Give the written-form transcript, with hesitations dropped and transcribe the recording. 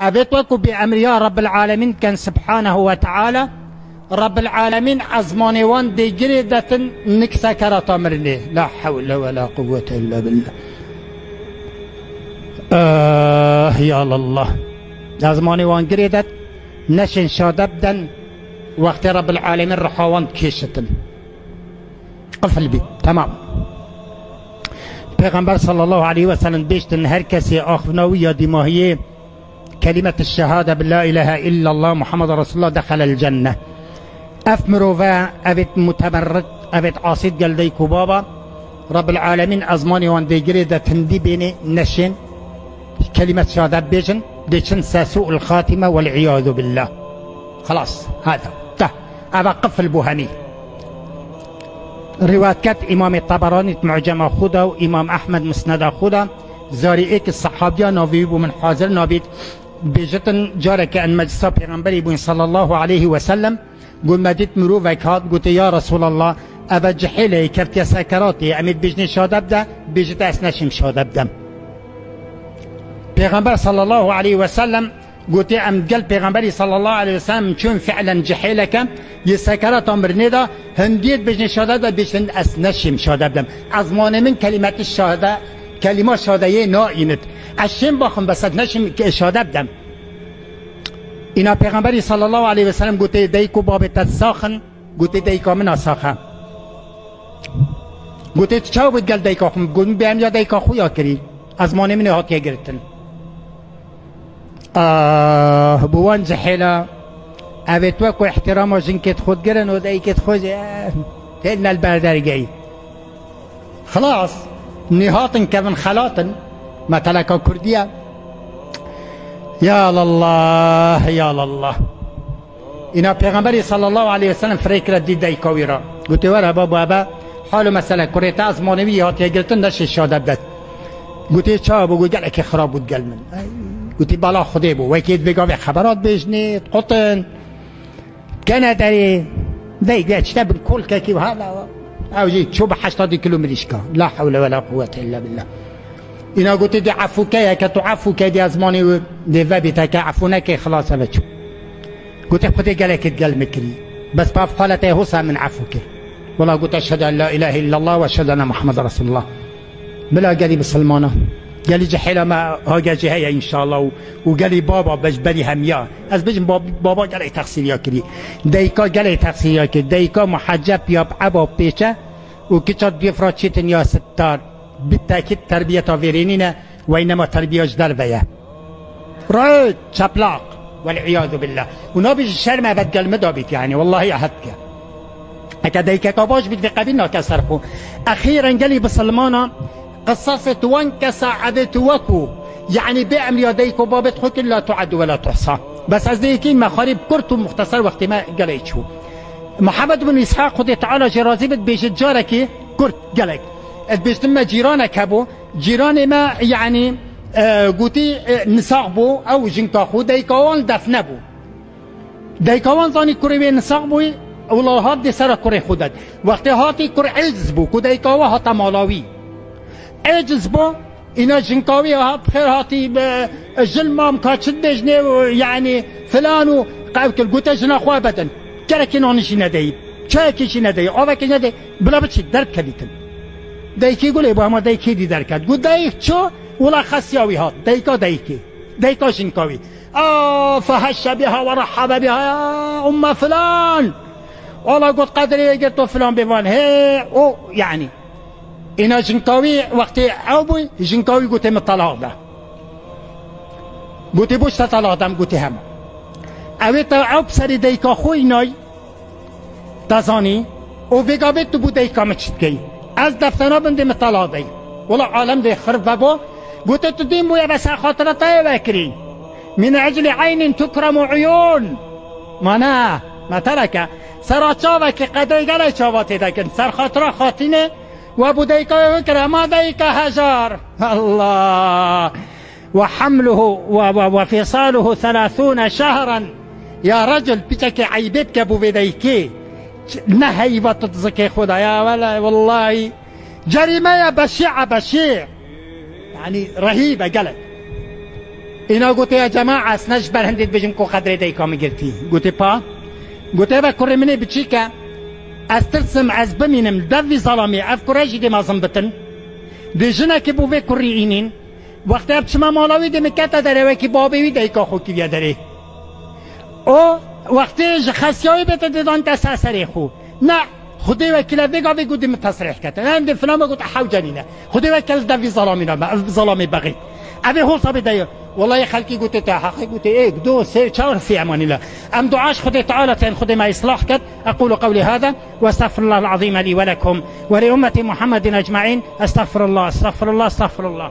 أبيتوكو بأمريا رب العالمين كان سبحانه وتعالى رب العالمين عزماني وان دي جريدة نكسا كرة مرني لا حول ولا قوة إلا بالله. يا الله عزماني وان جريدة نشن شادبدا وقت رب العالمين رحوان كيشتن قفل بي تمام. پیغمبر صلى الله عليه وسلم بيشتن هر كسي آخفناوية دماهية كلمة الشهادة باللا إله إلا الله محمد رسول الله دخل الجنة. أفمروفا أبت متمرد أبت عاصد قال ديكو بابا رب العالمين أزماني وان دي جريدة تندي بيني نشن كلمة شهادة بيجن ديشن سوء الخاتمة والعياذ بالله. خلاص هذا أبا قفل بوهني. رواية كات إمام الطبراني معجم خدا وإمام أحمد مسند خدا زاري إيك الصحابية نبيبو من حاضر نبيت بيجتن جارك أن مجلس پیغمبر بون صلى الله عليه وسلم قل مديت مروفك هاد قلت يا رسول الله أبا جحيلي كرت سكراتي أمد بجني شادب ده بيجت أسنشم شادب دم. پیغمبر صلى الله عليه وسلم قلت أم قل پیغمبري صلى الله عليه وسلم چون فعلا جحيلك يسكرات أمرني ده هنديت بجني شادب ده بيجن أسنشم شادب دم. أزمان من كلمات الشهادة كلمة شهادة نائنت اشیم باخم بسد نشیم که اشاده بدم. اینا پیغمبری صلی الله علیه و سلم گوته دیکو باب تساخن گوته دیکا من ساخه گوته چاو بود گل دیکا خم گوتم بهم یا دیکا خویا کری از مانه من هات گرتن. بوان زحیلا اوید وکو احترام جنکت خود گرن و دیکت خود تلنا البردرگی خلاص نهاتن كمن خلاطن مثلا كردية. يا الله يا الله. إنا پیغمبر صلى الله عليه وسلم فريق ردي داي كويرا قلت ورا بابا أبا حالو مسألة كريتا از مانوي هاتي قلتن داشت شاده بدت قلت چا بگو قال اكي خراب بود قل من قلت بالا خده بو وكيد بقى خبرات بيجنيت قطن كان داري داي قاعد بالكل كاكي وهذا او جيت شو ب 80 كيلو مريشكا لا حول ولا قوه الا بالله. انا قلت دي عفوكا كتعفوكا دي ازماني دي فابيتا عفونك خلاص انا شو قلت خدي قالك قال مكري بس باب حالته هو من عفوك والله قلت اشهد ان لا اله الا الله واشهد ان محمد رسول الله بلا قالي بسلمانه قال لي جحيله ما هاجي هي ان شاء الله وقال لي بابا بجبري هميا از بجم بابا قال لي تقصير يا كري ديكا قال لي تقصير يا كري ديكا محجب يا ابا بيچه وكيتشات بيفراتشيتن يا ستار بالتاكيد تربيه ويرينينا وانما تربيه جدر بيا رايت شبلاق والعياذ بالله ونبي الشرم ابد قال مدابيت يعني والله احدك هكذا ديكا كاباش بيت قبلنا كسرخو اخيرا قال لي بسلمانه قصصة وانكسى عدت وكو يعني بأمر يديك بابت حك لا تعد ولا تحصى بس أزديكين مخارب كرت مختصر وقت ما قليتشو محمد بن إسحاق خد تعالى جرازيبت بيجت جارك كرت قليك بيجت لما جيرانك هبو جيران ما يعني قوتي نصاغبو أو جنكاخو ديكوان دفنبو ديكوان ظاني كوري نصاغبو والله هاد دي سر كوري خودت وقت هاتي كوري عجزبو كوديكوا هاتا مالاوي عجز با اینا جنکاوی ها بخیر هاتی جلمام کاتشد بجنه يعني فلان و قاوكل قوتا جنا خواه بدن كركي نانشي ندهي چاكيشي ندهي آوكي ندهي بلا بچي درك كديتن دايكي يقول ابو هما دايكي دي دركت قول دايك چو ولا خسياوي هات دايكا دايكا جنكاوي فهش بها ورحب بها يا ام فلان والله قلت قدري قلت فلان بفان هي او يعني اینا جنکاوی وقتی عوبوی جنکاوی گوته مطلع ده گوته بوش تطلع دم گوته هم اوی تا عوب سری دیکا خوی نای تزانی او ویگابت تو بو دیکا مچید گی از دفتنا بنده مطلع دی ولا عالم دی خرب بگو گوته تو دیم بویا بس خاطرتای وکری من عجل عین تکرم عیون مانا ما ترکه سراچاوکی قدری گلی چاواتی دکن سر خاطره خاطینه وابو ديكا يكره ما ديكا هجار الله وحمله وفصاله 30 شهرا يا رجل بيتك عيبتك ابو بديكي نهي بتتزكي خدا يا ولا والله جريمه بشعه بشيع يعني رهيبه قالت اینا گوته یا جماعه اسنش برهندید بجم کو خدره دیکا میگرتی گوته پا گوته با کره منی بچی که از ترسم از بمینم دوی ظلامی اف کره جدی مازم بتن دیجنه که بوه کری اینین وقتی اب چما مالاوی دی مکتا داره وکی بابیوی دیکا خوکی بیا داره او وقتی خسیایی بتا دیدان تساسری خو نه خدای وکیل بگا بگو دی متصریح کتا نه دی فلان بگو تحاو جنینه خدای وکیل دوی ظلامی بغی ابي هو صبي داير والله خلقي قلت تحقق قلت ايه دو سير شاور في امان الله ام دعاش خدي تعالى تن خدي ما يصلح كد اقول قولي هذا واستغفر الله العظيم لي ولكم ولأمة محمد اجمعين استغفر الله استغفر الله استغفر الله